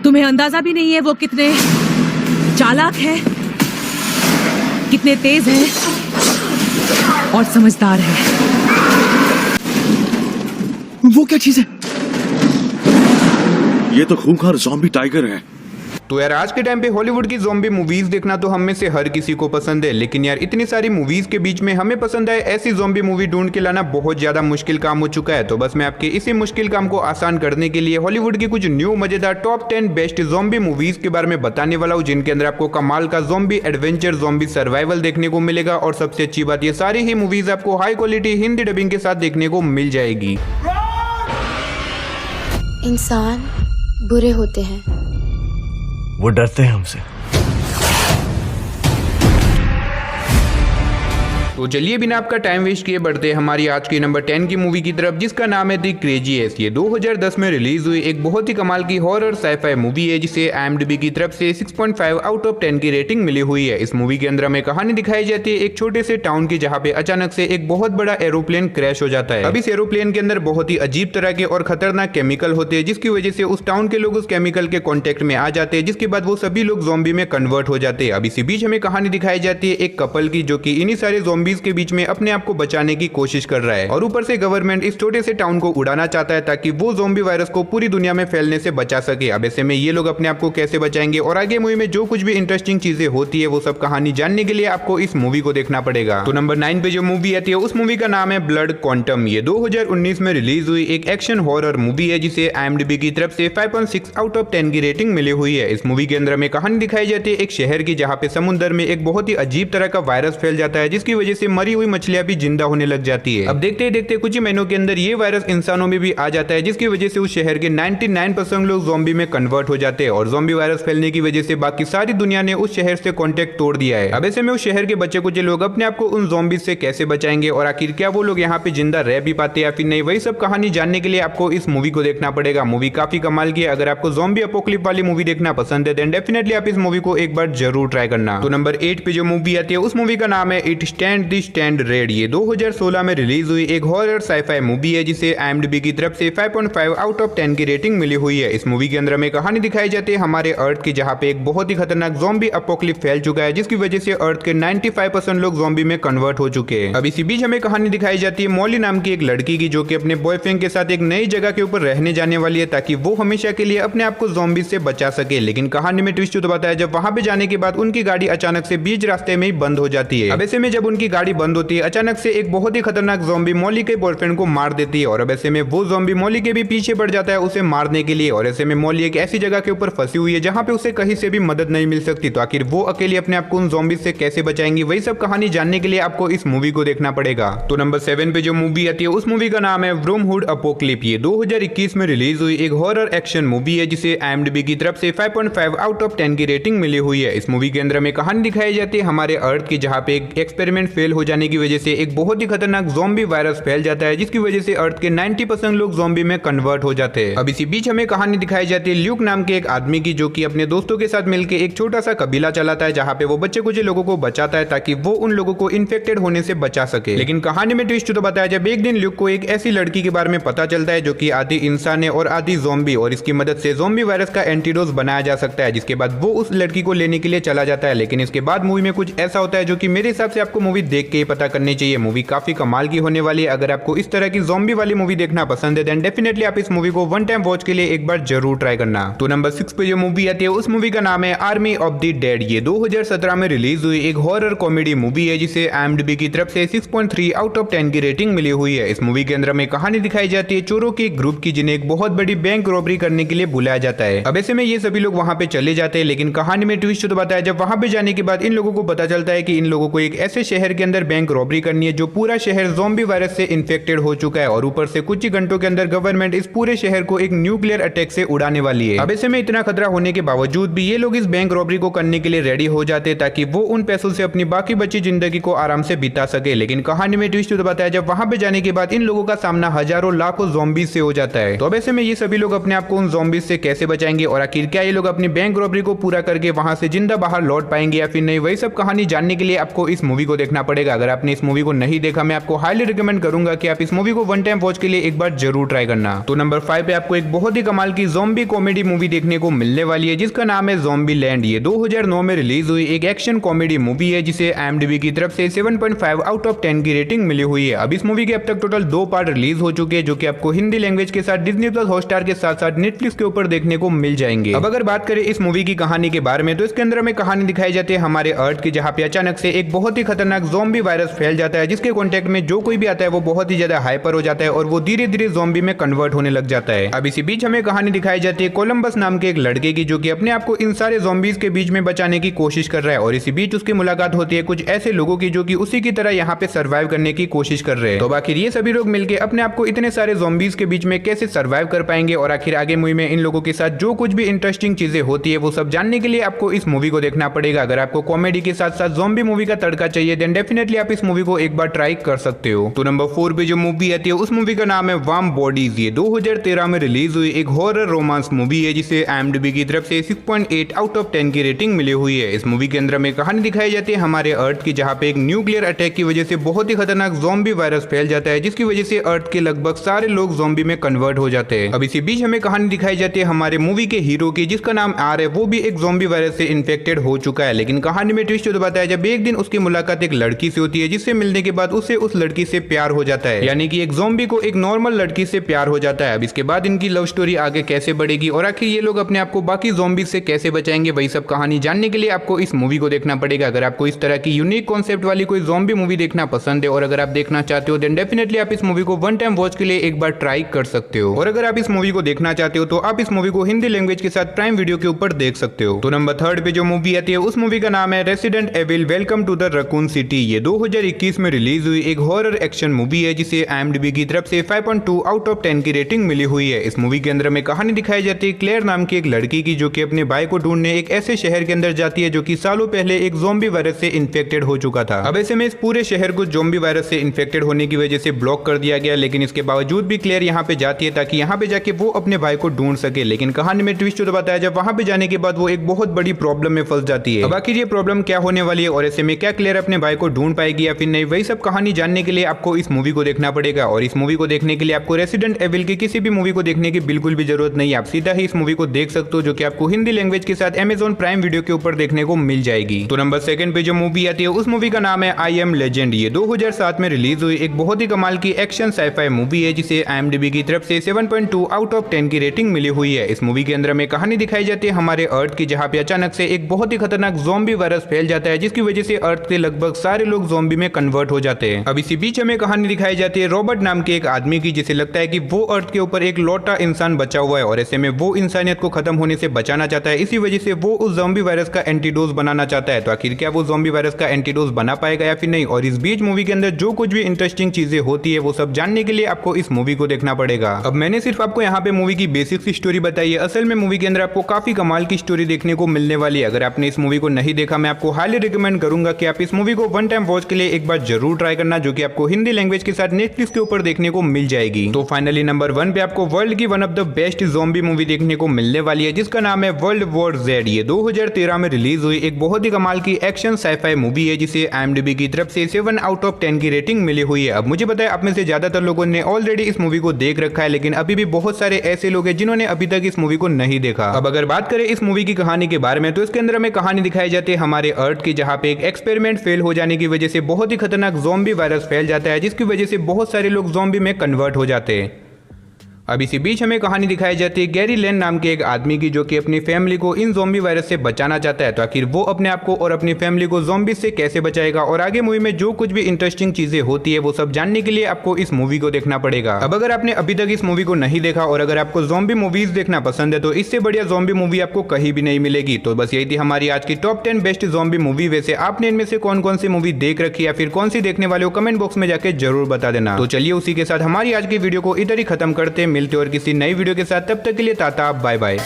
तुम्हें अंदाजा भी नहीं है वो कितने चालाक है, कितने तेज है और समझदार है। वो क्या चीज है? ये तो खूंखार ज़ॉम्बी टाइगर है। तो यार आज के टाइम पे हॉलीवुड की ज़ॉम्बी मूवीज देखना तो हम में से हर किसी को पसंद है, लेकिन यार इतनी सारी मूवीज के बीच में हमें पसंद आए ऐसी ज़ॉम्बी मूवी ढूंढ के लाना बहुत ज्यादा मुश्किल काम हो चुका है। तो बस मैं आपके इसी मुश्किल काम को आसान करने के लिए हॉलीवुड की कुछ न्यू मजेदार टॉप 10 बेस्ट ज़ॉम्बी मूवीज के बारे में बताने वाला हूँ, जिनके अंदर आपको कमाल का ज़ॉम्बी एडवेंचर, ज़ॉम्बी सर्वाइवल देखने को मिलेगा। और सबसे अच्छी बात, ये सारी ही मूवीज आपको हाई क्वालिटी हिंदी डबिंग के साथ देखने को मिल जाएगी। इंसान बुरे होते हैं, वो डरते हैं हमसे। तो चलिए बिना आपका टाइम वेस्ट किए बढ़ते हैं हमारी आज की नंबर 10 की मूवी की तरफ, जिसका नाम है द क्रेजीएस्ट। ये 2010 में रिलीज हुई एक बहुत ही कमाल की हॉरर साइफाई मूवी है, जिसे IMDb की तरफ से 6.5 आउट ऑफ 10 की रेटिंग मिली हुई है। इस मूवी के अंदर हमें कहानी दिखाई जाती है एक छोटे से टाउन की, जहाँ पे अचानक से एक बहुत बड़ा एरोप्लेन क्रैश हो जाता है। अब इस एरोप्लेन के अंदर बहुत ही अजीब तरह के और खतरनाक केमिकल होते हैं, जिसकी वजह से उस टाउन के लोग उस केमिकल के कॉन्टेक्ट में आ जाते हैं, जिसके बाद वो सभी लोग ज़ॉम्बी में कन्वर्ट हो जाते हैं। अब इसी बीच हमें कहानी दिखाई जाती है एक कपल की, जो कि इन्हीं सारे ज़ॉम्बीज के बीच में अपने आप को बचाने की कोशिश कर रहा है। और ऊपर से गवर्नमेंट इस छोटे से टाउन को उड़ाना चाहता है ताकि वो ज़ॉम्बी वायरस को पूरी दुनिया में फैलने से बचा सके। अब ऐसे में ये लोग अपने आप को कैसे बचाएंगे और आगे मूवी में जो कुछ भी इंटरेस्टिंग चीजें होती है वो सब कहानी जानने के लिए आपको इस मूवी को देखना पड़ेगा। तो नंबर 9 पे जो मूवी आती है उस मूवी का नाम है ब्लड क्वांटम। ये 2019 में रिलीज हुई एक एक्शन हॉरर मूवी है, जिसे IMDb की तरफ से 5.6 आउट ऑफ 10 की रेटिंग मिली हुई है। इस मूवी के अंदर हमें कहानी दिखाई जाती है एक शहर की, जहाँ पे समुद्र में एक बहुत ही अजीब तरह का वायरस फैल जाता है, जिसकी वजह से मरी हुई मछलियां भी जिंदा होने लग जाती है। अब देखते ही देखते कुछ ही महीनों के अंदर ये वायरस इंसानों में भी आ जाता है, जिसकी वजह से उस शहर के 99% लोग ज़ॉम्बी में कन्वर्ट हो जाते हैं। और ज़ॉम्बी वायरस फैलने की वजह से बाकी सारी दुनिया ने उस शहर से कॉन्टेक्ट तोड़ दिया है। अब ऐसे में उस शहर के बच्चे कुछ लोग अपने आप को उन ज़ॉम्बी से कैसे बचाएंगे और आखिर क्या वो लोग यहाँ पे जिंदा रह भी पाते या फिर नहीं, वही सब कहानी जानने के लिए आपको इस मूवी को देखना पड़ेगा। मूवी काफी कमाल की है। अगर आपको ज़ॉम्बी अपोकलिप वाली मूवी देखना पसंद है देन डेफिनेटली आप इस मूवी को एक बार जरूर ट्राई करना। तो नंबर 8 पे जो मूवी आती है उस मूवी का नाम है it stand the stand red. ये 2016 में रिलीज हुई एक हॉरर साइफाई मूवी है, जिसे IMDb की तरफ से 5.5 आउट ऑफ 10 की रेटिंग मिली हुई है। इस मूवी के अंदर हमें कहानी दिखाई जाती है हमारे अर्थ की, जहाँ पे एक बहुत ही खतरनाक ज़ॉम्बी अपोकलिप फैल चुका है, जिसकी वजह से अर्थ के 95% लोग ज़ॉम्बी में कन्वर्ट हो चुके हैं। अब इसी बीच हमें कहानी दिखाई जाती है मॉली नाम की एक लड़की की, जो कि अपने बॉयफ्रेंड के साथ एक नई जगह के ऊपर रहने जाने वाली है, ताकि वो हमेशा के लिए अपने आप को ज़ॉम्बी से बचा सके। लेकिन कहानी में ट्विस्ट तो बताया, जब वहां पे जाने के बाद उनकी गाड़ी अचानक से बीच रास्ते में ही बंद हो जाती है। अब ऐसे में जब उनकी गाड़ी बंद होती है, अचानक से एक बहुत ही खतरनाक ज़ॉम्बी मॉली के बॉयफ्रेंड को मार देती है। और अब ऐसे में वो ज़ॉम्बी मॉली के भी पीछे पड़ जाता है उसे मारने के लिए। और ऐसे में मॉली एक ऐसी जगह के ऊपर फंसी हुई है जहां पे उसे कहीं से भी मदद नहीं मिल सकती। तो आखिर वो अकेली अपने आप को उन ज़ॉम्बी से कैसे बचाएंगी, वही सब कहानी जानने के लिए आपको इस मूवी को देखना पड़ेगा। तो नंबर 7 पे जो मूवी आती है उस मूवी का नाम है व्रोमहुड अपोकलिप। ये 2021 में रिलीज हुई एक हॉरर एक्शन मूवी है, जिसे IMDb की तरफ से 5.5 आउट ऑफ 10 की रेटिंग मिली हुई है। इस मूवी के अंदर हमें कहानी दिखाई जाती है हमारे अर्थ की, जहाँ पे एक एक्सपेरिमेंट फेल हो जाने की वजह से एक बहुत ही खतरनाक ज़ॉम्बी वायरस फैल जाता है, जिसकी वजह से अर्थ के 90% लोग ज़ॉम्बी में कन्वर्ट हो जाते हैं। अब इसी बीच हमें कहानी दिखाई जाती है ल्यूक नाम के एक आदमी की, जो कि अपने दोस्तों के साथ मिलकर एक छोटा सा कबीला चलाता है, जहाँ पे वो बच्चे कुछ लोगों को बचाता है ताकि वो उन लोगों को इन्फेक्टेड होने से बचा सके। लेकिन कहानी में ट्विस्ट तो बताया, जब एक दिन ल्यूक को एक ऐसी लड़की के बारे में पता चलता है जो कि आधी इंसान है और आधी ज़ॉम्बी, और इसकी मदद से ज़ॉम्बी वायरस का एंटीडोज बनाया जा सकता है, जिसके बाद वो उस लड़की को लेने के लिए चला जाता है। लेकिन इसके बाद मूवी में कुछ ऐसा होता है जो कि मेरे हिसाब से आपको मूवी देख के ही पता करनी चाहिए। मूवी काफी कमाल की होने वाली है। अगर आपको इस तरह की ज़ॉम्बी वाली मूवी देखना पसंद है देन डेफिनेटली आप इस मूवी को वन टाइम वॉच के लिए एक बार जरूर ट्राई करना। तो नंबर 6 पे जो मूवी आती है उस मूवी का नाम है आर्मी ऑफ द डेड। ये 2017 में रिलीज हुई एक हॉरर कॉमेडी मूवी है, जिसे IMDb की तरफ से 6.3 आउट ऑफ 10 की रेटिंग मिली हुई है। इस मूवी के अंदर हमें कहानी दिखाई जाती है चोरों के एक ग्रुप की, जिन्हें एक बहुत बड़ी बैंक रॉबरी करने के लिए बुलाया जाता है। अब ऐसे में ये सभी लोग वहां पे चले जाते हैं, लेकिन कहानी में ट्विस्ट तो बताया, जब वहां पे जाने के बाद इन लोगों को पता चलता है कि इन लोगों को एक ऐसे शहर के अंदर बैंक रॉबरी करनी है जो पूरा शहर ज़ॉम्बी वायरस से इन्फेक्टेड हो चुका है, और ऊपर से कुछ ही घंटों के अंदर गवर्नमेंट इस पूरे शहर को एक न्यूक्लियर अटैक से उड़ाने वाली है। अब ऐसे में इतना खतरा होने के बावजूद भी ये लोग इस बैंक रॉबरी को करने के लिए रेडी हो जाते हैं, ताकि वो उन पैसों से अपनी बाकी बची जिंदगी को आराम से बिता सके। लेकिन कहानी में ट्विस्ट तो बताया, जब वहां पे जाने के बाद इन लोगों का सामना हजारों लाखों ज़ॉम्बीज से हो जाता है। तो अब ऐसे में ये सभी लोग अपने आप को उन ज़ॉम्बीज से कैसे बचाएंगे और आखिर क्या ये लोग अपनी बैंक रॉबरी को पूरा करके वहां से जिंदा बाहर लौट पाएंगे या फिर नहीं, वही सब कहानी जानने के लिए आपको इस मूवी को देखना पड़ेगा। अगर आपने इस मूवी को नहीं देखा, मैं आपको हाईली रिकमेंड करूंगा कि आप इस मूवी को वन टाइम वॉच के लिए एक बार जरूर ट्राई करना। तो नंबर 5 पे आपको एक बहुत ही कमाल की ज़ॉम्बी कॉमेडी मूवी देखने को मिलने वाली है जिसका नाम है ज़ॉम्बीलैंड। ये 2009 में रिलीज हुई एक एक्शन कॉमेडी मूवी है जिसे IMDb की तरफ से 7.5 आउट ऑफ 10 की रेटिंग मिली हुई है। अब इस मूवी के अब तक टोटल 2 पार्ट रिलीज हो चुके हैं जो कि आपको हिंदी लैंग्वेज के साथ डिज्नी प्लस हॉटस्टार के साथ साथ नेटफ्लिक्स के ऊपर देखने को मिल जाएंगे। अब अगर बात करें इस मूवी की कहानी के बारे में, तो इसके अंदर हमें कहानी दिखाई जाती है हमारे अर्थ की, जहाँ पे अचानक से एक बहुत ही खतरनाक ज़ॉम्बी वायरस फैल जाता है जिसके कॉन्टेक्ट में जो कोई भी आता है वो बहुत ही ज्यादा हाइपर हो जाता है और वो धीरे धीरे ज़ॉम्बी में कन्वर्ट होने लग जाता है। अब इसी बीच हमें कहानी दिखाई जाती है कोलंबस नाम के एक लड़के की जो कि अपने आप को इन सारे ज़ॉम्बीज के बीच में बचाने की कोशिश कर रहा है और इसी बीच उसकी मुलाकात होती है कुछ ऐसे लोगों की जो कि उसी की तरह यहाँ पे सर्वाइव करने की कोशिश कर रहे हैं। तो आखिर ये सभी लोग मिलकर अपने आप को इतने सारे ज़ॉम्बीज के बीच में कैसे सर्वाइव कर पाएंगे और आखिर आगे मूवी में इन लोगों के साथ जो कुछ भी इंटरेस्टिंग चीजें होती है वो सब जानने के लिए आपको इस मूवी को देखना पड़ेगा। अगर आपको कॉमेडी के साथ साथ ज़ॉम्बी मूवी का तड़का चाहिए देन डेफिनेटली आप इस मूवी को एक बार ट्राई कर सकते हो। तो नंबर 4 पे जो मूवी आती है उस मूवी का नाम है वार्म बॉडीज। ये 2013 में रिलीज हुई एक हॉरर रोमांस मूवी है जिसे IMDb की तरफ से 6.8 आउट ऑफ 10 की रेटिंग मिली हुई है। इस मूवी के अंदर में कहानी दिखाई जाती है हमारे अर्थ की, जहाँ पे एक न्यूक्लियर अटैक की वजह से बहुत ही खतरनाक ज़ॉम्बी वायरस फैल जाता है जिसकी वजह से अर्थ के लगभग सारे लोग ज़ॉम्बी में कन्वर्ट हो जाते हैं। अब इसी बीच हमें कहानी दिखाई जाती है हमारे मूवी के हीरो की जिसका नाम आर है, वो भी एक ज़ॉम्बी वायरस से इन्फेक्टेड हो चुका है। लेकिन कहानी में ट्विस्ट तो बताया जब एक दिन उसकी मुलाकात एक लड़की से होती है जिससे मिलने के बाद उसे उस लड़की से प्यार हो जाता है, यानी कि एक ज़ॉम्बी को एक नॉर्मल लड़की से प्यार हो जाता है। अब इसके बाद इनकी लव स्टोरी आगे कैसे बढ़ेगी और आखिर ये लोग अपने आप को बाकी ज़ॉम्बी से कैसे बचाएंगे, वही सब कहानी जानने के लिए आपको इस मूवी को देखना पड़ेगा। अगर आपको इस तरह की यूनिक कॉन्सेप्ट वाली कोई ज़ॉम्बी मूवी देखना पसंद है और अगर आप देखना चाहते हो देन डेफिनेटली आप इस मूवी को वन टाइम वॉच के लिए एक बार ट्राई कर सकते हो। और अगर आप इस मूवी को देखना चाहते हो तो आप इस मूवी को हिंदी लैंग्वेज के साथ प्राइम वीडियो के ऊपर देख सकते हो। तो नंबर 3 पे जो मूवी आती है उस मूवी का नाम है Resident Evil welcome to the Raccoon City. ये 2021 में रिलीज हुई एक हॉरर एक्शन मूवी है जिसे IMDb की तरफ से 5.2 आउट ऑफ 10 की रेटिंग मिली हुई है। इस मूवी के अंदर में कहानी दिखाई जाती है क्लेयर नाम की एक लड़की की जो कि अपने भाई को ढूंढने एक ऐसे शहर के अंदर जाती है जो कि सालों पहले एक ज़ॉम्बी वायरस से इन्फेक्टेड हो चुका था। अब ऐसे में इस पूरे शहर को ज़ॉम्बी वायरस से इन्फेक्टेड होने की वजह से ब्लॉक कर दिया गया, लेकिन इसके बावजूद भी क्लेयर यहाँ पे जाती है ताकि यहाँ पे जाके वो अपने भाई को ढूंढ सके। लेकिन कहानी में ट्विस्ट तो बताया जब वहां पे जाने के बाद वो एक बहुत बड़ी प्रॉब्लम में फंस जाती है। अब आखिर ये प्रॉब्लम क्या होने वाली है और ऐसे में क्या क्लेयर अपने भाई को ढूंढ पाएगी या फिर नहीं, वही सब कहानी जानने के लिए आपको इस मूवी को देखना पड़ेगा। और इस मूवी को देखने के लिए आपको रेसिडेंट एविल की किसी भी मूवी को देखने की बिल्कुल भी जरूरत नहीं है, आप सीधा ही इस मूवी को देख सकते हो जो कि आपको हिंदी लैंग्वेज के साथ Amazon प्राइम वीडियो के ऊपर देखने को मिल जाएगी। तो नंबर 2 पे जो मूवी आती है उस मूवी का नाम है आई एम लेजेंड। ये 2007 में रिलीज हुई एक बहुत ही कमाल की एक्शन साइफाई मूवी है जिसे IMDb की तरफ से 7.2 आउट ऑफ 10 की रेटिंग मिली हुई है। इस मूवी के अंदर में कहानी दिखाई जाती है हमारे अर्थ की, जहाँ पे अचानक से एक बहुत ही खतरनाक ज़ॉम्बी वायरस फैल जाता है जिसकी वजह से अर्थ के लगभग सारे लोग ज़ॉम्बी में कन्वर्ट हो जाते हैं। अब इसी बीच हमें कहानी दिखाई जाती है रॉबर्ट नाम के एक आदमी की, जिसे लगता है कि वो अर्थ के ऊपर एक लौटा इंसान बचा हुआ है और ऐसे में वो इंसानियत को खत्म होने से बचाना चाहता है। इसी वजह से वो उस ज़ॉम्बी वायरस का एंटीडोज बनाना चाहता है। तो आखिर क्या वो ज़ॉम्बी वायरस का एंटीडोज बना पाएगा या फिर नहीं, और इस बीच मूवी के अंदर जो कुछ भी इंटरेस्टिंग चीजें होती है वो सब जानने के लिए आपको इस मूवी को देखना पड़ेगा। अब मैंने सिर्फ आपको यहाँ पे मूवी की बेसिक सी स्टोरी बताई है, असल में मूवी के अंदर आपको काफी कमाल की स्टोरी देखने को मिलने वाली है। अगर आपने इस मूवी को नहीं देखा मैं आपको हाईली रिकमेंड करूंगा कि आप इस मूवी को वन टाइम वॉच के लिए एक बार जरूर ट्राई करना, जो कि आपको हिंदी लैंग्वेज के साथ नेटफ्लिक्स के ऊपर देखने को मिल जाएगी। तो फाइनली नंबर 1 पे आपको वर्ल्ड की one of the best zombie movie देखने को मिलने वाली है जिसका नाम है वर्ल्ड वॉर Z। ये 2013 में रिलीज हुई एक बहुत ही कमाल की एक्शन साइफाई मूवी है जिसे IMDb की तरफ से 7 आउट ऑफ 10 की रेटिंग मिली हुई है। अब मुझे पता है आप में से ज्यादातर लोगों ने ऑलरेडी इस मूवी को देख रखा है, लेकिन अभी भी बहुत सारे ऐसे लोग हैं जिन्होंने अभी तक इस मूवी को नहीं देखा। अब अगर बात करें इस मूवी की कहानी के बारे में तो इसके अंदर हमें कहानी दिखाई जाती है हमारे अर्थ की, जहाँ पे एक एक्सपेरिमेंट फेल हो जाने की वजह से बहुत ही खतरनाक ज़ॉम्बी वायरस फैल जाता है जिसकी वजह से बहुत सारे लोग ज़ॉम्बी में कन्वर्ट हो जाते हैं। अब इसी बीच हमें कहानी दिखाई जाती है गैरी लेन नाम के एक आदमी की, जो कि अपनी फैमिली को इन ज़ॉम्बी वायरस से बचाना चाहता है। तो आखिर वो अपने आप को और अपनी फैमिली को ज़ॉम्बी से कैसे बचाएगा और आगे मूवी में जो कुछ भी इंटरेस्टिंग चीजें होती है वो सब जानने के लिए आपको इस मूवी को देखना पड़ेगा। अब अगर आपने अभी तक इस मूवी को नहीं देखा और अगर आपको ज़ॉम्बी मूवीज देखना पसंद है तो इससे बढ़िया ज़ॉम्बी मूवी आपको कहीं भी नहीं मिलेगी। तो बस यही थी हमारी आज की टॉप 10 बेस्ट ज़ॉम्बी मूवी। वैसे आपने इनमें से कौन कौन सी मूवी देख रखी या फिर कौन सी देखने वाले हो कमेंट बॉक्स में जाकर जरूर बता देना। तो चलिए उसी के साथ हमारी आज की वीडियो को इधर ही खत्म करते, मिलते और किसी नई वीडियो के साथ, तब तक के लिए टाटा बाय बाय।